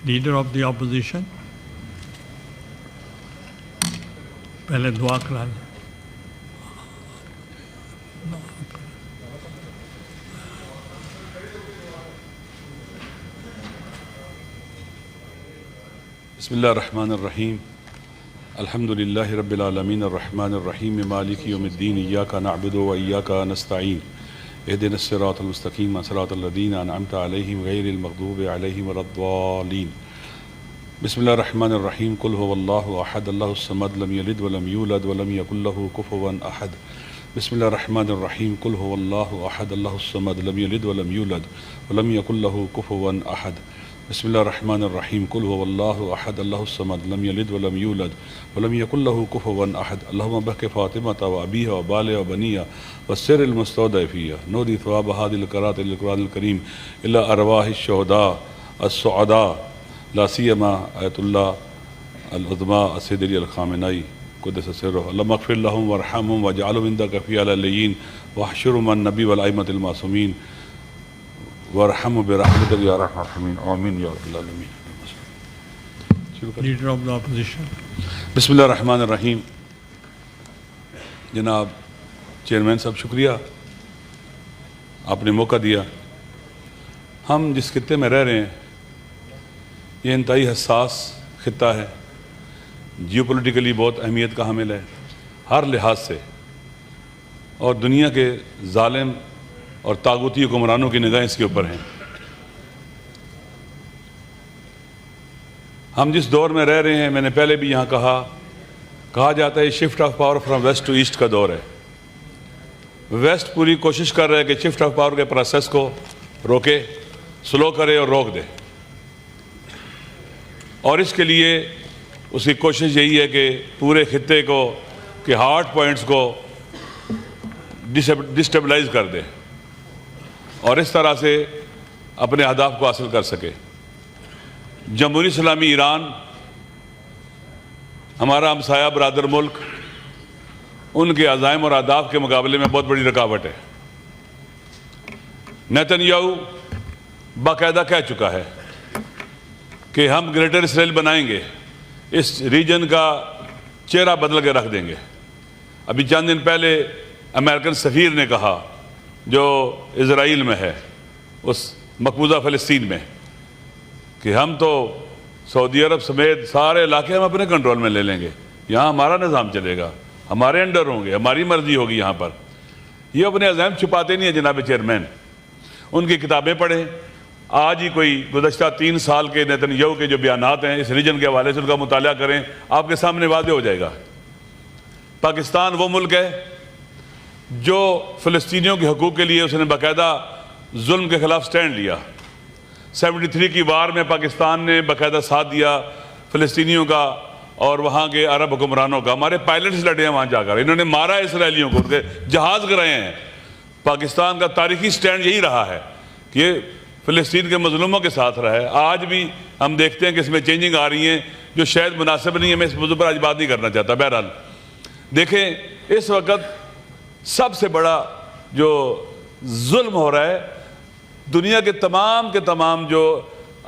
Leader of the opposition پہلے دعا کرا لیں. بسم اللہ الرحمن الرحیم. الحمد للہ رب العالمین الرحمن الرحیم مالک یوم الدین ایاک نعبد و ایاک نستعین اہدنا الصراط المستقیم صراط الذین انعمت علیہم غیر المغضوب علیہم ولا الضالین. بسم اللہ الرحمن الرحیم. قل هو اللہ احد اللہ الصمد لم یلد ولم یولد ولم یکن له کفوا احد. بسم اللہ الرحمن الرحیم. قل هو اللہ احد اللہ الصمد لم یلد ولم یولد ولم یکن له کفوا احد. بسم اللہ الرحمن الرحیم. قل هو اللہ احد اللہ الصمد لم یلد ولم یولد ولم یکن له کفوا احد. اللہم بحق فاطمۃ و ابیہ و بالہ و بنیہ والسر المستودع فیہ نودی ثواب هذه القراءۃ للقرآن الکریم الی ارواح الشہداء السعداء لا سیما آیت اللہ العظمى السید علی الخامنئی قدس سرہ. اللہم اغفر لهم وارحمهم واجعلهم عندک فی العلیین واحشرهم مع النبی والائمۃ المعصومین وارحموا برحمتک یا ارحم الراحمین آمین یا رب العالمین. Leader of the opposition. بسم اللہ الرحمن الرحیم. جناب چیئرمین صاحب شکریہ، آپ نے موقع دیا. ہم جس خطے میں رہ رہے ہیں یہ انتہائی حساس خطہ ہے، جیو پولیٹیکلی بہت اہمیت کا حامل ہے ہر لحاظ سے، اور دنیا کے ظالم اور طاغوتی حکمرانوں کی نگاہیں اس کے اوپر ہیں. ہم جس دور میں رہ رہے ہیں، میں نے پہلے بھی یہاں کہا جاتا ہے shift of power from west to east کا دور ہے. ویسٹ پوری کوشش کر رہا ہے کہ شفٹ آف پاور کے پروسیس کو روکے، سلو کرے اور روک دے، اور اس کے لیے اس کی کوشش یہی ہے کہ پورے خطے کو کہ ہارڈ پوائنٹس کو ڈسٹیبلائز کر دے اور اس طرح سے اپنے اہداف کو حاصل کر سکے. جمہوری اسلامی ایران ہمارا ہمسایہ برادر ملک، ان کے عزائم اور اہداف کے مقابلے میں بہت بڑی رکاوٹ ہے. نیتن یاہو باقاعدہ کہہ چکا ہے کہ ہم گریٹر اسرائیل بنائیں گے، اس ریجن کا چہرہ بدل کے رکھ دیں گے. ابھی چند دن پہلے امریکن سفیر نے کہا جو اسرائیل میں ہے، اس مقبوضہ فلسطین میں، کہ ہم تو سعودی عرب سمیت سارے علاقے ہم اپنے کنٹرول میں لے لیں گے، یہاں ہمارا نظام چلے گا، ہمارے انڈر ہوں گے، ہماری مرضی ہوگی یہاں پر. یہ اپنے عزائم چھپاتے نہیں ہیں جناب چیئرمین. ان کی کتابیں پڑھیں. آج ہی کوئی گزشتہ 3 سال کے نیتن یاہو کے جو بیانات ہیں اس ریجن کے حوالے سے ان کا مطالعہ کریں، آپ کے سامنے واضح ہو جائے گا. پاکستان وہ ملک ہے جو فلسطینیوں کے حقوق کے لیے اس نے باقاعدہ ظلم کے خلاف سٹینڈ لیا. 73 کی وار میں پاکستان نے باقاعدہ ساتھ دیا فلسطینیوں کا اور وہاں کے عرب حکمرانوں کا. ہمارے پائلٹس لڑے ہیں وہاں جا کر، انہوں نے مارا اسرائیلیوں کو، ان کے جہاز گرائے ہیں. پاکستان کا تاریخی سٹینڈ یہی رہا ہے کہ یہ فلسطین کے مظلوموں کے ساتھ رہا ہے. آج بھی ہم دیکھتے ہیں کہ اس میں چینجنگ آ رہی ہیں جو شاید مناسب نہیں ہے. میں اس موضوع پر آج بات نہیں کرنا چاہتا. بہرحال دیکھیں، اس وقت سب سے بڑا جو ظلم ہو رہا ہے، دنیا کے تمام جو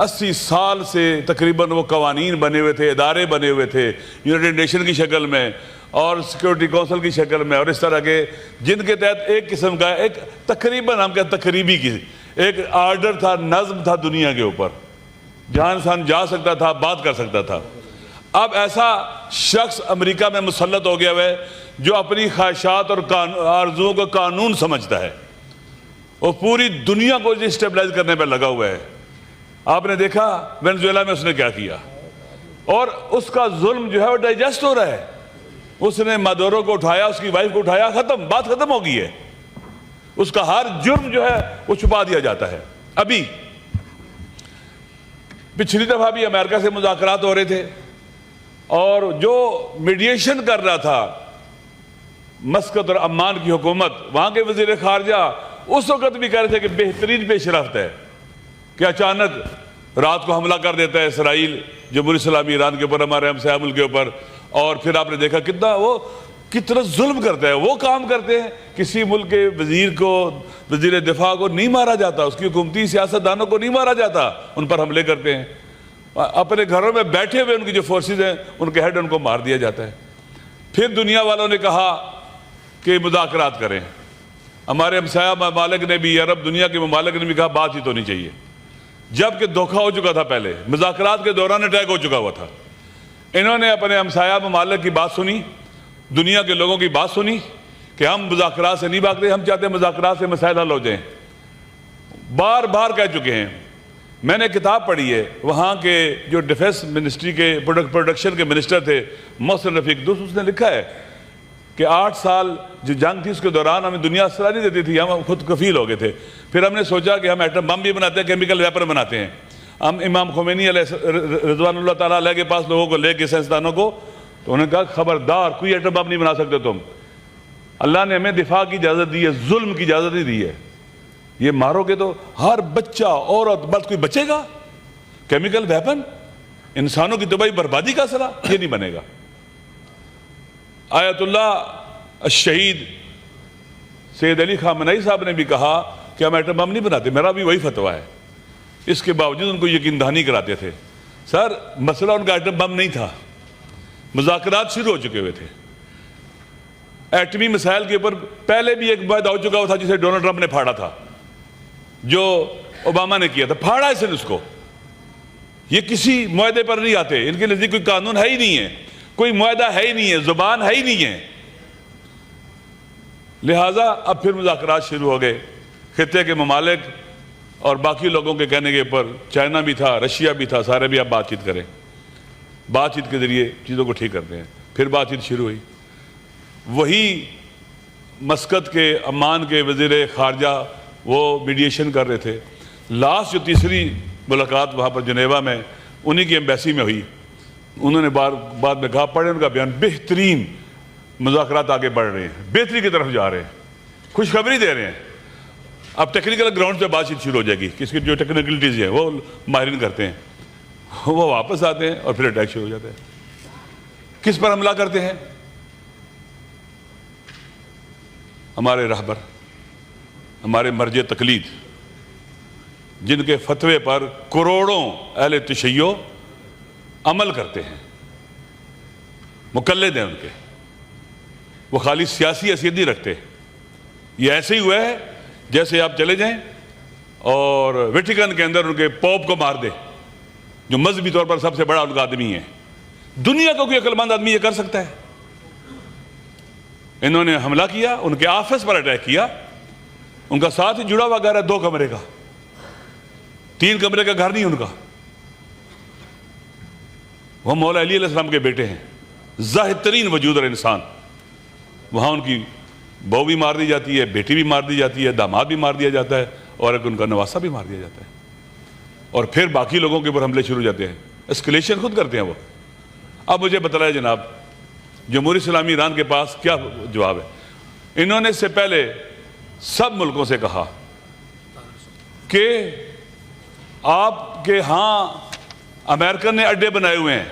80 سال سے تقریباً وہ قوانین بنے ہوئے تھے، ادارے بنے ہوئے تھے یونائیٹڈ نیشن کی شکل میں اور سیکورٹی کونسل کی شکل میں، اور اس طرح کے جن کے تحت ایک قسم کا ایک تقریباً ہم کہتے تقریبی کی ایک آرڈر تھا، نظم تھا دنیا کے اوپر، جہاں انسان جا سکتا تھا، بات کر سکتا تھا. اب ایسا شخص امریکہ میں مسلط ہو گیا ہے جو اپنی خواہشات اور آرزوؤں کو قانون سمجھتا ہے، وہ پوری دنیا کو ڈسٹیبلائز کرنے پہ لگا ہوا ہے. آپ نے دیکھا وینزویلا میں اس نے کیا کیا، اور اس کا ظلم جو ہے وہ ڈائجسٹ ہو رہا ہے. اس نے مادورو کو اٹھایا، اس کی وائف کو اٹھایا، ختم، بات ختم ہو گئی ہے. اس کا ہر جرم جو ہے وہ چھپا دیا جاتا ہے. ابھی پچھلی دفعہ بھی امریکہ سے مذاکرات ہو رہے تھے اور جو میڈیشن کر رہا تھا مسقط اور عمان کی حکومت، وہاں کے وزیر خارجہ اس وقت بھی کہہ رہے تھے کہ بہترین پیش رفت ہے کہ اچانک رات کو حملہ کر دیتا ہے اسرائیل جمہوری اسلامی ایران کے اوپر، ہمارے ہمسایہ ملک کے اوپر. اور پھر آپ نے دیکھا کتنا ظلم کرتا ہے. وہ کام کرتے ہیں کسی ملک کے وزیر کو، وزیر دفاع کو نہیں مارا جاتا، اس کی حکومتی سیاست دانوں کو نہیں مارا جاتا، ان پر حملے کرتے ہیں. اپنے گھروں میں بیٹھے ہوئے ان کی جو فورسز ہیں ان کے ہیڈ ان کو مار دیا جاتا ہے. پھر دنیا والوں نے کہا کہ مذاکرات کریں. ہمارے ہمسایہ ممالک نے بھی، عرب دنیا کے ممالک نے بھی کہا بات ہی تو نہیں چاہیے، جبکہ دھوکہ ہو چکا تھا. پہلے مذاکرات کے دوران اٹیک ہو چکا ہوا تھا. انہوں نے اپنے ہمسایہ ممالک کی بات سنی، دنیا کے لوگوں کی بات سنی کہ ہم مذاکرات سے نہیں بھاگتے، ہم چاہتے ہیں مذاکرات سے مسائل حل ہو جائیں. بار بار کہہ چکے ہیں. میں نے کتاب پڑھی ہے، وہاں کے جو ڈیفنس منسٹری کے پروڈکشن کے منسٹر تھے محسن رفیق دوست، اس نے لکھا ہے کہ 8 سال جو جنگ تھی اس کے دوران ہمیں دنیا اسلحہ نہیں دیتی تھی، ہم خود کفیل ہو گئے تھے. پھر ہم نے سوچا کہ ہم ایٹم بم بھی بناتے ہیں، کیمیکل ویپن بناتے ہیں. ہم امام خمینی علیہ رضوان اللہ تعالیٰ علیہ کے پاس لوگوں کو لے کے سائنسدانوں کو، تو انہوں نے کہا خبردار کوئی ایٹم بم نہیں بنا سکتے تم. اللہ نے ہمیں دفاع کی اجازت دی ہے، ظلم کی اجازت نہیں دی ہے. یہ مارو گے تو ہر بچہ عورت مرد کوئی بچے گا؟ کیمیکل ویپن، انسانوں کی تباہی بربادی کا اسلحہ، یہ نہیں بنے گا. آیت اللہ الشہید سید علی خامنئی صاحب نے بھی کہا کہ ہم ایٹم بم نہیں بناتے، میرا بھی وہی فتویٰ ہے. اس کے باوجود ان کو یقین دہانی کراتے تھے. سر مسئلہ ان کا ایٹم بم نہیں تھا، مذاکرات شروع ہو چکے ہوئے تھے. ایٹمی مسائل کے اوپر پہلے بھی ایک معاہدہ ہو چکا ہوا تھا جسے ڈونلڈ ٹرمپ نے پھاڑا تھا، جو اوباما نے کیا تھا. پھاڑا ہے صرف اس کو. یہ کسی معاہدے پر نہیں آتے، ان کے نزدیک کوئی قانون ہے ہی نہیں ہے، کوئی معاہدہ ہے ہی نہیں ہے، زبان ہے ہی نہیں ہے. لہٰذا اب پھر مذاکرات شروع ہو گئے. خطے کے ممالک اور باقی لوگوں کے کہنے کے اوپر، چائنا بھی تھا، رشیا بھی تھا، سارے بھی اب بات چیت کریں، بات چیت کے ذریعے چیزوں کو ٹھیک کرتے ہیں. پھر بات چیت شروع ہوئی. وہی مسقط کے عمان کے وزیر خارجہ وہ میڈیشن کر رہے تھے. لاسٹ جو تیسری ملاقات وہاں پر جنیوا میں انہی کی ایمبیسی میں ہوئی. انہوں نے بعد میں کہا، پڑھیں ان کا بیان، بہترین مذاکرات آگے بڑھ رہے ہیں، بہتری کی طرف جا رہے ہیں، خوشخبری دے رہے ہیں. اب ٹیکنیکل گراؤنڈ پہ بات چیت شروع ہو جائے گی. کس کی جو ٹیکنیکلٹیز ہیں وہ ماہرین کرتے ہیں، وہ واپس آتے ہیں اور پھر اٹیک شروع ہو جاتے ہیں. کس پر حملہ کرتے ہیں؟ ہمارے رہبر، ہمارے مرجع تقلید، جن کے فتوے پر کروڑوں اہل تشیع عمل کرتے ہیں، مقلد ہیں ان کے. وہ خالی سیاسی حیثیت نہیں رکھتے. یہ ایسے ہی ہوا ہے جیسے آپ چلے جائیں اور ویٹیکن کے اندر ان کے پوپ کو مار دے، جو مذہبی طور پر سب سے بڑا ان کا آدمی ہے. دنیا کا کوئی عقل مند آدمی یہ کر سکتا ہے؟ انہوں نے حملہ کیا، ان کے آفس پر اٹیک کیا. ان کا ساتھ ہی جڑا ہوا گھر ہے 2 کمرے کا، 3 کمرے کا گھر نہیں ان کا. وہ مولا علی علیہ السلام کے بیٹے ہیں، زاہد ترین وجود اور انسان. وہاں ان کی بہو بھی مار دی جاتی ہے، بیٹی بھی مار دی جاتی ہے، داماد بھی مار دیا جاتا ہے، اور ایک ان کا نواسہ بھی مار دیا جاتا ہے. اور پھر باقی لوگوں کے اوپر حملے شروع ہو جاتے ہیں. اسکلیشن خود کرتے ہیں وہ. اب مجھے بتلائے جناب، جمہوری اسلامی ایران کے پاس کیا جواب ہے؟ انہوں نے اس سے پہلے سب ملکوں سے کہا کہ آپ کے ہاں امریکن نے اڈے بنائے ہوئے ہیں،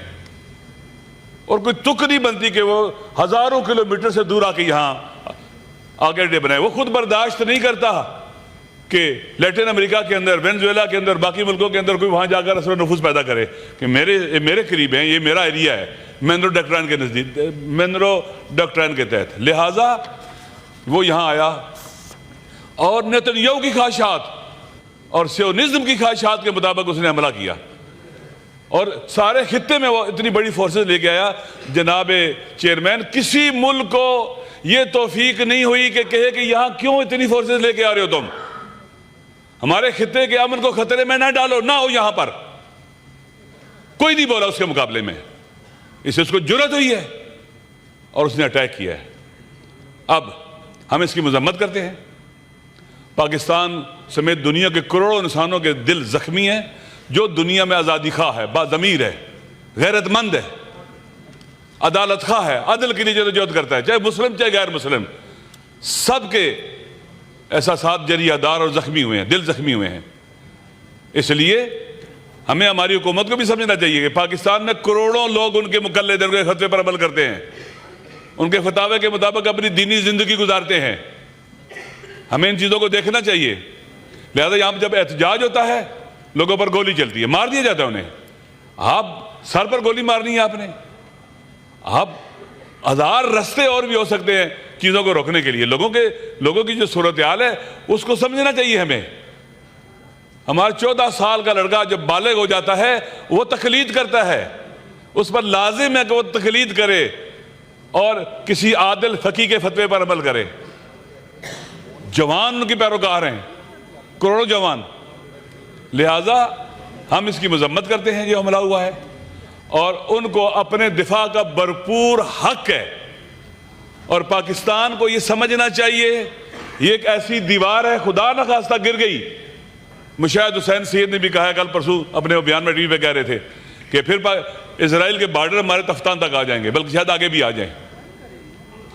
اور کوئی تک نہیں بنتی کہ وہ ہزاروں کلومیٹر سے دور آ کے یہاں آگے اڈے بنائے. وہ خود برداشت نہیں کرتا کہ لیٹن امریکہ کے اندر، وینزویلا کے اندر، باقی ملکوں کے اندر کوئی وہاں جا کر اثر و نفوذ پیدا کرے کہ میرے قریب ہیں، یہ میرا ایریا ہے، مینرو ڈاکٹرائن کے نزدیک، مینرو ڈاکٹرائن کے تحت. لہٰذا وہ یہاں آیا اور نیتنیاہو کی خواہشات اور سیونزم کی خواہشات کے مطابق اس نے حملہ کیا، اور سارے خطے میں وہ اتنی بڑی فورسز لے کے آیا. جناب چیئرمین، کسی ملک کو یہ توفیق نہیں ہوئی کہ کہے کہ یہاں کیوں اتنی فورسز لے کے آ رہے ہو تم، ہمارے خطے کے امن کو خطرے میں نہ ڈالو، نہ ہو یہاں پر. کوئی نہیں بولا اس کے مقابلے میں. اس کو جرأت ہوئی ہے اور اس نے اٹیک کیا ہے. اب ہم اس کی مذمت کرتے ہیں. پاکستان سمیت دنیا کے کروڑوں انسانوں کے دل زخمی ہیں، جو دنیا میں آزادی خواہ ہے، باضمیر ہے، غیرت مند ہے، عدالت خواہ ہے، عدل کے لیے جدوجہد کرتا ہے، چاہے مسلم چاہے غیر مسلم. سب کے احساسات جریہ دار اور زخمی ہوئے ہیں، دل زخمی ہوئے ہیں. اس لیے ہمیں ہماری حکومت کو بھی سمجھنا چاہیے کہ پاکستان میں کروڑوں لوگ ان کے مقلد ان کے فتوے پر عمل کرتے ہیں، ان کے فتاوے کے مطابق اپنی دینی زندگی گزارتے ہیں. ہمیں ان چیزوں کو دیکھنا چاہیے. لہذا یہاں جب احتجاج ہوتا ہے لوگوں پر گولی چلتی ہے، مار دیا جاتا ہے انہیں. آپ سر پر گولی مارنی ہے آپ نے. آپ ہزار رستے اور بھی ہو سکتے ہیں چیزوں کو روکنے کے لیے. لوگوں کی جو صورتحال ہے اس کو سمجھنا چاہیے ہمیں. ہمارا 14 سال کا لڑکا جب بالغ ہو جاتا ہے وہ تقلید کرتا ہے, اس پر لازم ہے کہ وہ تقلید کرے اور کسی عادل فقیہ کے فتوے پر عمل کرے. جوان ان کی پیروکار ہیں, کروڑوں جوان. لہٰذا ہم اس کی مذمت کرتے ہیں جو حملہ ہوا ہے, اور ان کو اپنے دفاع کا بھرپور حق ہے. اور پاکستان کو یہ سمجھنا چاہیے یہ ایک ایسی دیوار ہے, خدا نہ خواستہ گر گئی. مشاہد حسین سید نے بھی کہا ہے, کل پرسوں اپنے بیان میں ٹی وی پہ کہہ رہے تھے کہ پھر اسرائیل کے بارڈر ہمارے تفتان تک آ جائیں گے, بلکہ شاید آگے بھی آ جائیں.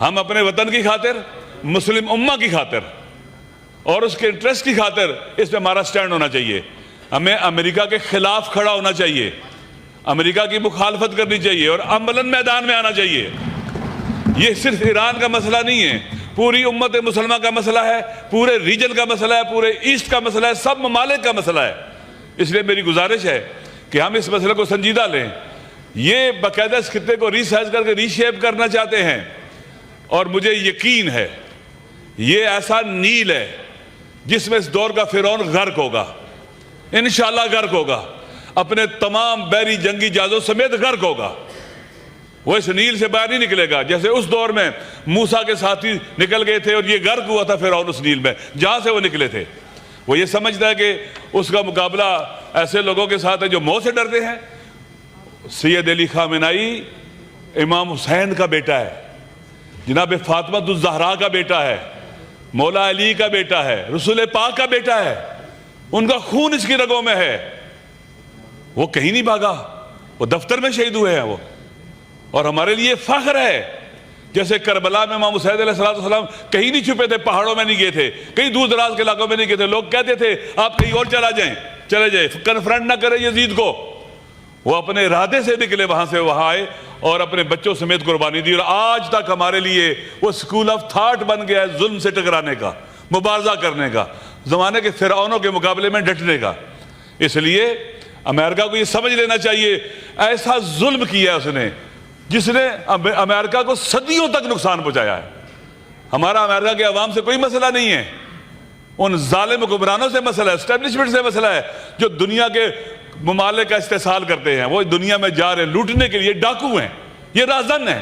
ہم اپنے وطن کی خاطر, مسلم امہ کی خاطر اور اس کے انٹرسٹ کی خاطر اس پہ ہمارا سٹینڈ ہونا چاہیے. ہمیں امریکہ کے خلاف کھڑا ہونا چاہیے, امریکہ کی مخالفت کرنی چاہیے اور عملاً میدان میں آنا چاہیے. یہ صرف ایران کا مسئلہ نہیں ہے, پوری امت مسلمہ کا مسئلہ ہے, پورے ریجن کا مسئلہ ہے, پورے ایسٹ کا مسئلہ ہے, سب ممالک کا مسئلہ ہے. اس لیے میری گزارش ہے کہ ہم اس مسئلے کو سنجیدہ لیں. یہ باقاعدہ اس خطے کو ریسائز کر کے ری شیپ کرنا چاہتے ہیں, اور مجھے یقین ہے یہ ایسا نیل ہے جس میں اس دور کا فرعون غرق ہوگا, انشاءاللہ غرق ہوگا, اپنے تمام بحری جنگی جہازوں سمیت غرق ہوگا. وہ اس نیل سے باہر نہیں نکلے گا جیسے اس دور میں موسیٰ کے ساتھی نکل گئے تھے اور یہ غرق ہوا تھا فرعون اس نیل میں جہاں سے وہ نکلے تھے. وہ یہ سمجھتا ہے کہ اس کا مقابلہ ایسے لوگوں کے ساتھ ہے جو موت سے ڈرتے ہیں. سید علی خامنائی امام حسین کا بیٹا ہے, جناب فاطمہ الزہرا کا بیٹا ہے, مولا علی کا بیٹا ہے, رسول پاک کا بیٹا ہے. ان کا خون اس کی رگوں میں ہے. وہ کہیں نہیں بھاگا, وہ دفتر میں شہید ہوئے ہیں وہ. اور ہمارے لیے فخر ہے جیسے کربلا میں امام حسین علیہ السلام کہیں نہیں چھپے تھے, پہاڑوں میں نہیں گئے تھے, کہیں دور دراز کے علاقوں میں نہیں گئے تھے. لوگ کہتے تھے آپ کہیں اور چلے جائیں, کنفرنٹ نہ کریں یزید کو. وہ اپنے ارادے سے نکلے, وہاں سے وہاں آئے اور اپنے بچوں سمیت قربانی دی. اور آج تک ہمارے لیے وہ سکول آف تھاٹ بن گیا ہے, ظلم سے ٹکرانے کا, مبارزہ کرنے کا, زمانے کے فرعونوں کے مقابلے میں ڈٹنے کا. اس لیے امریکہ کو یہ سمجھ لینا چاہیے ایسا ظلم کیا ہے اس نے جس نے امریکہ کو صدیوں تک نقصان پہنچایا ہے. ہمارا امریکہ کے عوام سے کوئی مسئلہ نہیں ہے, ان ظالم حکمرانوں سے مسئلہ ہے, اسٹیبلشمنٹ سے مسئلہ ہے جو دنیا کے ممالک کا استحصال کرتے ہیں. وہ دنیا میں جا رہے ہیں لوٹنے کے لیے, ڈاکو ہیں, یہ رازن ہیں.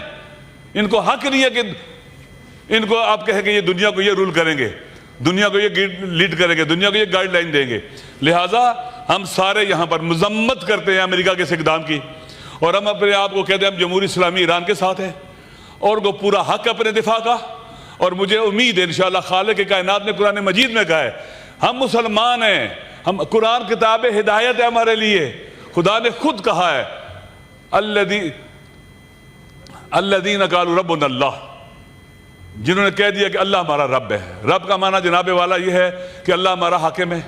ان کو حق نہیں ہے کہ ان کو آپ کہیں کہ یہ دنیا کو یہ رول کریں گے, دنیا کو یہ لیڈ کریں گے, دنیا کو یہ گائیڈ لائن دیں گے. لہٰذا ہم سارے یہاں پر مذمت کرتے ہیں امریکہ کے اس اقدام کی, اور ہم اپنے آپ کو کہتے ہیں ہم جمہوری اسلامی ایران کے ساتھ ہیں, اور کو پورا حق اپنے دفاع کا. اور مجھے امید ہے انشاءاللہ خالق کائنات نے قرآن مجید میں کہا ہے ہم مسلمان ہیں, ہم قرآن کتاب ہدایت ہے ہمارے لیے. خدا نے خود کہا ہے الذین قالوا ربنا اللہ, جنہوں نے کہہ دیا کہ اللہ ہمارا رب ہے. رب کا معنی جناب والا یہ ہے کہ اللہ ہمارا حاکم ہے,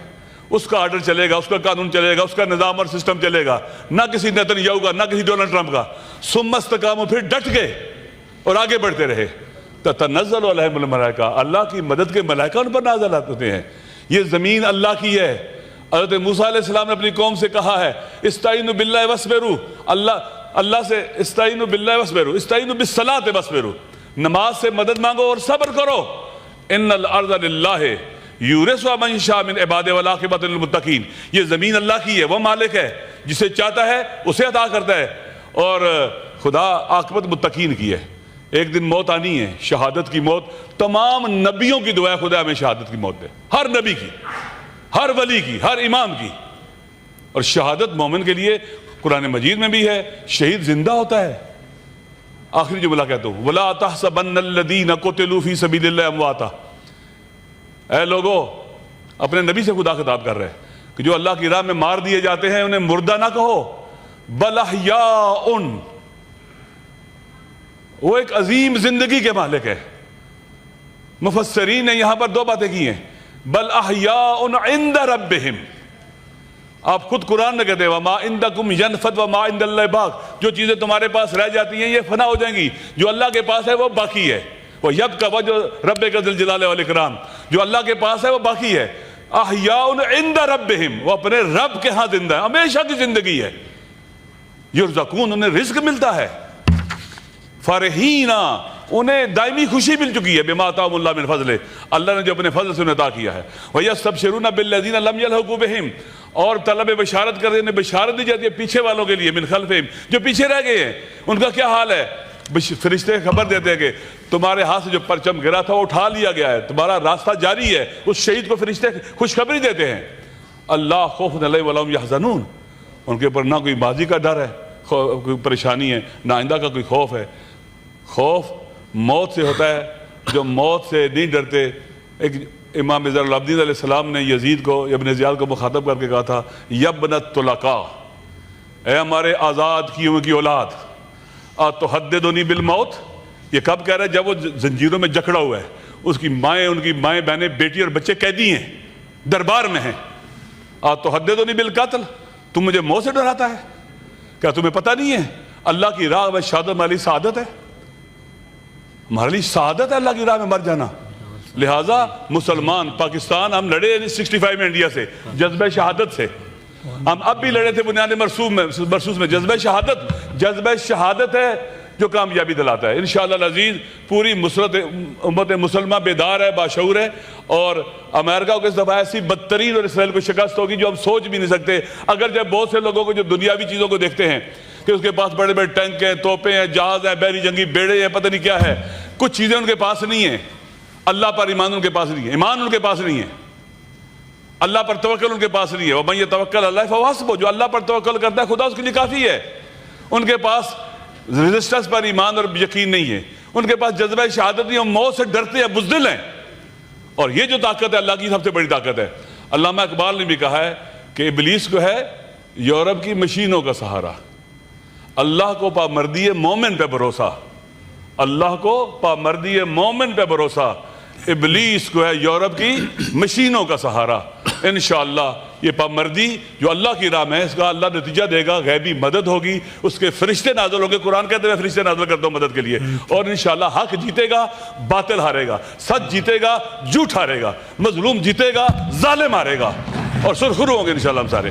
اس کا آرڈر چلے گا, اس کا قانون چلے گا, اس کا نظام اور سسٹم چلے گا, نہ کسی نیتنیاہو کا, نہ کسی ڈونلڈ ٹرمپ کا. ثم استقاموا, پھر ڈٹ گئے اور آگے بڑھتے رہے. تتنزل علیہم الملائکہ, اللہ کی مدد کے ملائکہ ان پر نازل ہوتے ہیں. یہ زمین اللہ کی ہے. حضرت موسیٰ علیہ السلام نے اپنی قوم سے کہا ہے استعینوا باللہ واصبروا, اللہ سے استعینوا باللہ واصبروا, استعینوا بالصلاۃ واصبروا, نماز سے مدد مانگو اور صبر کرو. ان الارض للہ یورثها من یشاء من عبادہ والعاقبۃ للمتقین, یہ زمین اللہ کی ہے, وہ مالک ہے, جسے چاہتا ہے اسے عطا کرتا ہے, اور خدا عاقبت متقین کی ہے. ایک دن موت آنی ہے, شہادت کی موت. تمام نبیوں کی دعا ہے خدا ہمیں شہادت کی موت دے, ہر نبی کی, ہر ولی کی, ہر امام کی. اور شہادت مومن کے لیے قرآن مجید میں بھی ہے, شہید زندہ ہوتا ہے. آخری جملہ کہتا ہوں وَلَا تَحْسَبَنَّ الَّذِينَ قُتِلُوا فِي سَبِيلِ اللَّهِ أَمْوَاتًا. اے لوگو, اپنے نبی سے خدا خطاب کر رہے ہیں کہ جو اللہ کی راہ میں مار دیے جاتے ہیں انہیں مردہ نہ کہو, بل احیاء, وہ ایک عظیم زندگی کے مالک ہے. مفسرین نے یہاں پر دو باتیں کی ہیں, بل احیاء عند ربہم. آپ خود قرآن میں کہتے ہیں وما عندکم ینفد وما عند اللہ باق, جو چیزیں تمہارے پاس رہ جاتی ہیں یہ فنا ہو جائیں گی, جو اللہ کے پاس ہے وہ باقی ہے. وہ یبقی وجہ ربک ذی الجلال والاکرام, جو اللہ کے پاس ہے وہ باقی ہے. احیاء عند ربہم, وہ اپنے رب کے ہاں زندہ ہے, ہمیشہ کی زندگی ہے. یرزقون، انہیں رزق ملتا ہے، فرحینا، انہیں دائمی خوشی مل چکی ہے، بما آتاہم اللہ من فضلہ، اللہ نے جو اپنے فضل سے انہیں عطا کیا ہے، وَيَسْتَبْشِرُونَ بِالَّذِينَ لَمْ يَلْحَقُوا بِهِمْ، اور طلب بشارت کر دینے، بشارت دی جاتی ہے پیچھے والوں کے لیے، من خلفہم، جو پیچھے رہ گئے ہیں، ان کا کیا حال ہے؟ فرشتے خبر دیتے ہیں کہ تمہارے ہاتھ سے جو پرچم گرا تھا وہ اٹھا لیا گیا ہے، تمہارا راستہ جاری ہے، اس شہید کو فرشتے خوشخبری دیتے ہیں، اللہ خوف علیہم ولا ھم یحزنون، ان کے اوپر نہ کوئی ماضی کا ڈر ہے، کوئی پریشانی ہے، نہ آئندہ کا کوئی خوف ہے۔ خوف موت سے ہوتا ہے، جو موت سے نہیں ڈرتے۔ ایک امام زین العابدین علیہ السلام نے یزید کو، ابن زیاد کو مخاطب کر کے کہا تھا، یبن الطلقاء، اے ہمارے آزاد کیوں کی اولاد، اتحددنی بالموت، یہ کب کہہ رہا ہے؟ جب وہ زنجیروں میں جکڑا ہوا ہے، اس کی مائیں، ان کی مائیں بہنیں، بیٹی اور بچے قیدی ہیں، دربار میں ہیں، اتحددنی بالقتل، تم مجھے موت سے ڈراتا ہے؟ کیا تمہیں پتہ نہیں ہے اللہ کی راہ میں شہادت ہمارے لیے سعادت ہے؟ ہمارے لیے سعادت ہے اللہ کی راہ میں مر جانا۔ لہٰذا مسلمان، پاکستان، ہم لڑے 65 میں انڈیا سے جذبہ شہادت سے، ہم اب بھی لڑے تھے بنیاد مرسوس میں جذبہ شہادت ہے جو کامیابی دلاتا ہے۔ انشاءاللہ العزیز پوری مسلط امت مسلمہ بیدار ہے، باشعور ہے، اور امریکہ کو اس دفعہ ایسی بدترین اور اسرائیل کو شکست ہوگی جو ہم سوچ بھی نہیں سکتے۔ اگر جب بہت سے لوگوں کو جو دنیاوی چیزوں کو دیکھتے ہیں کہ اس کے پاس بڑے بڑے ٹینک ہیں، توپیں ہیں، جہاز ہیں، بحری جنگی بیڑے ہیں، پتہ نہیں کیا ہے، کچھ چیزیں ان کے پاس نہیں ہیں، اللہ پر ایمان ان کے پاس نہیں ہے، ایمان ان کے پاس نہیں ہے، اللہ پر توکل ان کے پاس نہیں ہے، وَمَن يَتَوَكَّلْ عَلَى اللَّهِ فَهُوَ حَسْبُهُ، جو اللہ پر توکل کرتا ہے خدا اس کے لیے کافی ہے۔ ان کے پاس ریزسٹنس پر ایمان اور یقین نہیں ہے، ان کے پاس جذبہ شہادت نہیں ہے، موت سے ڈرتے ہیں، بزدل ہیں، اور یہ جو طاقت ہے اللہ کی سب سے بڑی طاقت ہے۔ علامہ اقبال نے بھی کہا ہے کہ ابلیس کو ہے یورپ کی مشینوں کا سہارا، اللہ کو پامردی مومن پہ بھروسہ، اللہ کو پامردی مومن پہ بھروسہ، ابلیس کو ہے یورپ کی مشینوں کا سہارا۔ انشاءاللہ یہ پامردی جو اللہ کی راہ میں ہے، اس کا اللہ نتیجہ دے گا، غیبی مدد ہوگی، اس کے فرشتے نازل ہوں گے، قرآن کہتے ہیں فرشتے نازل کرتا ہوں مدد کے لیے، اور انشاءاللہ حق جیتے گا، باطل ہارے گا، سچ جیتے گا، جھوٹ ہارے گا، مظلوم جیتے گا، ظالم ہارے گا، اور سرخرو ہوں گے انشاءاللہ ہم سارے۔